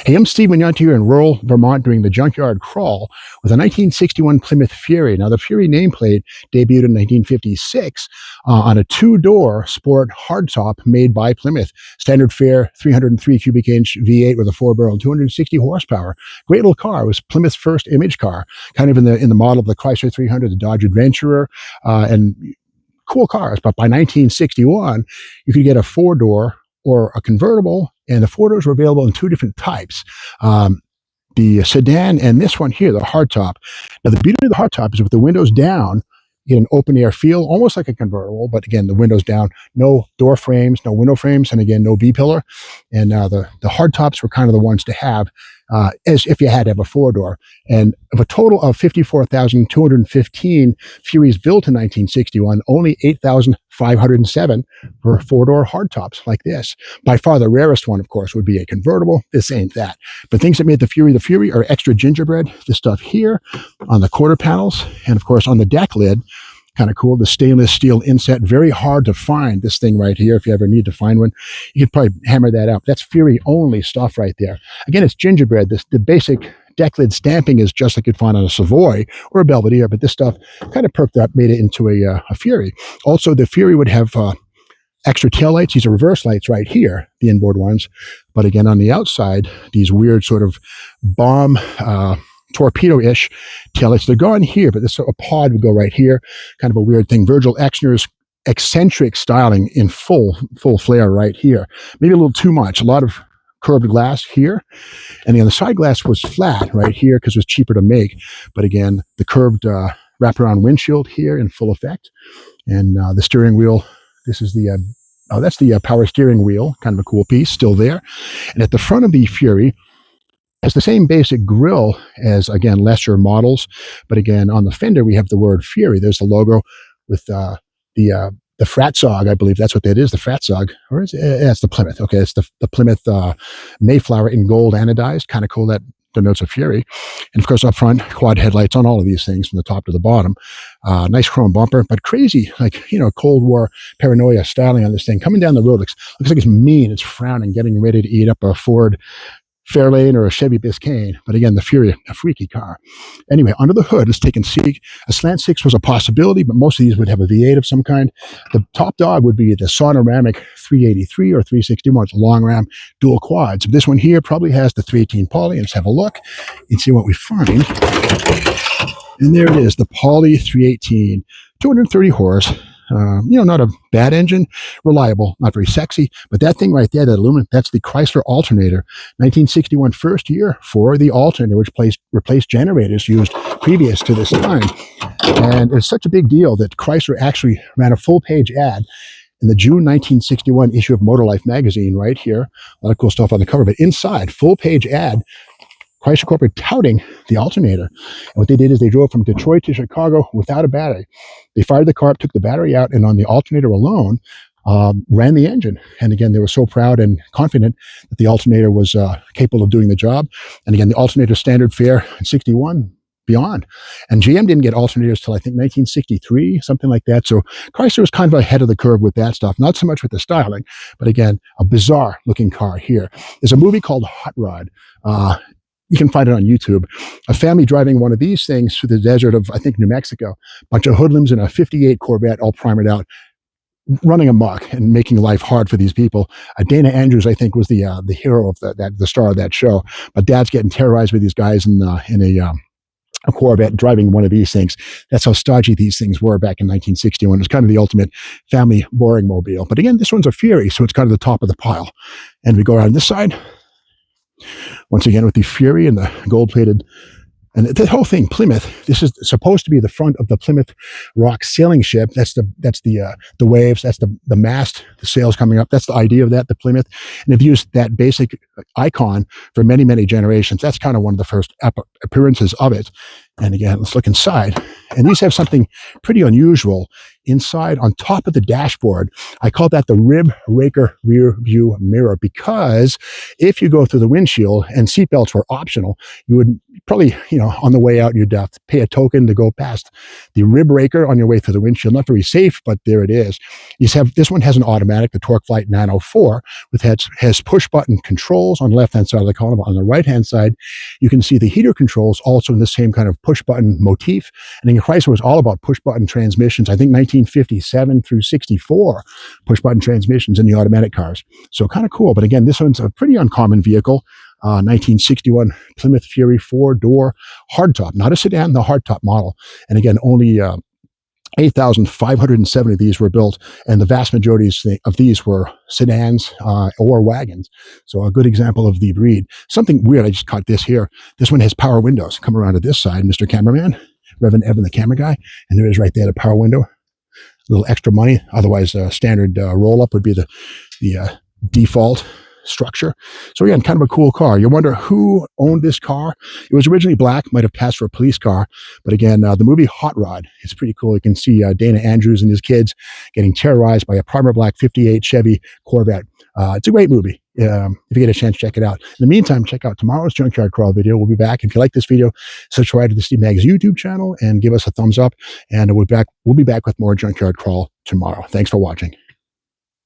Hey, I'm Steve Mignonti here in rural Vermont doing the junkyard crawl with a 1961 Plymouth Fury. Now, the Fury nameplate debuted in 1956 on a two-door sport hardtop made by Plymouth. Standard fare, 303 cubic inch V8 with a four-barrel, 260 horsepower. Great little car. It was Plymouth's first image car, kind of in the model of the Chrysler 300, the Dodge Adventurer, and cool cars. But by 1961, you could get a four-door or a convertible, and the four doors were available in two different types. The sedan and this one here, the hardtop. Now, the beauty of the hardtop is with the windows down, you get an open air feel, almost like a convertible, but again, the windows down, no door frames, no window frames, and again, no B pillar. And the hardtops were kind of the ones to have, as if you had to have a four door. And of a total of 54,215 Furies built in 1961, only 8,507 were four door hardtops like this. By far the rarest one, of course, would be a convertible. This ain't that. But things that made the Fury are extra gingerbread, this stuff here on the quarter panels, and of course on the deck lid. Kind of cool. The stainless steel inset, very hard to find. This thing right here, if you ever need to find one, you could probably hammer that out. That's Fury only stuff right there. Again, it's gingerbread. The basic deck lid stamping is just like you'd find on a Savoy or a Belvedere, but this stuff kind of perked up, made it into a Fury. Also, the Fury would have extra taillights. These are reverse lights right here, the inboard ones. But again, on the outside, these weird sort of bomb torpedo-ish taillights. They're gone here, but this a pod would go right here. Kind of a weird thing. Virgil Exner's eccentric styling in full flare right here. Maybe a little too much. A lot of curved glass here. And the side glass was flat right here because it was cheaper to make. But again, the curved wraparound windshield here in full effect. And the steering wheel, this is that's the power steering wheel, kind of a cool piece, still there. And at the front of the Fury, has the same basic grille as, again, lesser models. But again, on the fender, we have the word Fury. There's the logo with the Fratzog, I believe that's what that is, the Fratzog. Or is it? It's the Plymouth. Okay, it's the Plymouth Mayflower in gold anodized. Kind of cool. That denotes a Fury. And of course, up front, quad headlights on all of these things from the top to the bottom. Nice chrome bumper, but crazy, like, Cold War paranoia styling on this thing. Coming down the road, looks like it's mean. It's frowning, getting ready to eat up a Ford Fairlane or a Chevy Biscayne. But again, the Fury, a freaky car. Anyway, under the hood, let's take and see. A slant six was a possibility, but most of these would have a V8 of some kind. The top dog would be the Sonoramic 383 or 361. It's a long ram, dual quads. This one here probably has the 318 Poly. Let's have a look and see what we find. And there it is, the Poly 318, 230 horse. Not a bad engine, reliable, not very sexy, but that thing right there, that aluminum, that's the Chrysler alternator. 1961 first year for the alternator, which replaced generators used previous to this time. And it's such a big deal that Chrysler actually ran a full-page ad in the June 1961 issue of Motor Life magazine right here. A lot of cool stuff on the cover, but inside, full-page ad, Chrysler Corporate touting the alternator. And what they did is they drove from Detroit to Chicago without a battery. They fired the car up, took the battery out, and on the alternator alone, ran the engine. And again, they were so proud and confident that the alternator was capable of doing the job. And again, the alternator standard fare in 61, beyond. And GM didn't get alternators till I think 1963, something like that. So Chrysler was kind of ahead of the curve with that stuff, not so much with the styling, but again, a bizarre looking car here. There's a movie called Hot Rod. You can find it on YouTube. A family driving one of these things through the desert of, I think, New Mexico. Bunch of hoodlums in a 58 Corvette, all primered out, running amok and making life hard for these people. Dana Andrews, I think, was the hero of the star of that show. But Dad's getting terrorized with these guys in a Corvette driving one of these things. That's how stodgy these things were back in 1961. It was kind of the ultimate family boring mobile. But again, this one's a Fury, so it's kind of the top of the pile. And we go around this side. Once again, with the Fury and the gold-plated, and the whole thing, Plymouth. This is supposed to be the front of the Plymouth Rock sailing ship. That's the waves. That's the mast. The sails coming up. That's the idea of that. The Plymouth, and they've used that basic icon for many generations. That's kind of one of the first appearances of it. And again, let's look inside. And these have something pretty unusual inside on top of the dashboard. I call that the rib raker rear view mirror, because if you go through the windshield and seatbelts were optional, you would probably, on the way out, you'd pay a token to go past the rib raker on your way through the windshield. Not very safe, but there it is. This one has an automatic, the Torque Flight 904, with has push button controls on the left hand side of the column. On the right hand side, you can see the heater controls also in the same kind of push button motif. And then Chrysler was all about push button transmissions. I think 1957 through 64 push button transmissions in the automatic cars. So kind of cool. But again, this one's a pretty uncommon vehicle. 1961 Plymouth Fury 4-door hardtop, not a sedan, the hardtop model. And again, only 8,570 of these were built, and the vast majority of these were sedans or wagons. So a good example of the breed. Something weird, I just caught this here. This one has power windows. Come around to this side, Mr. Cameraman, Reverend Evan, the camera guy, and there is right there the power window. A little extra money. Otherwise, standard roll-up would be the default structure. So again, kind of a cool car. You wonder who owned this car. It was originally black, might have passed for a police car, but again, the movie Hot Rod is pretty cool. You can see Dana Andrews and his kids getting terrorized by a primer black 58 Chevy Corvette. It's a great movie. If you get a chance, check it out. In the meantime, check out tomorrow's Junkyard Crawl video. We'll be back. If you like this video, subscribe to the Steve Mag's YouTube channel and give us a thumbs up. And we'll be back with more Junkyard Crawl tomorrow. Thanks for watching.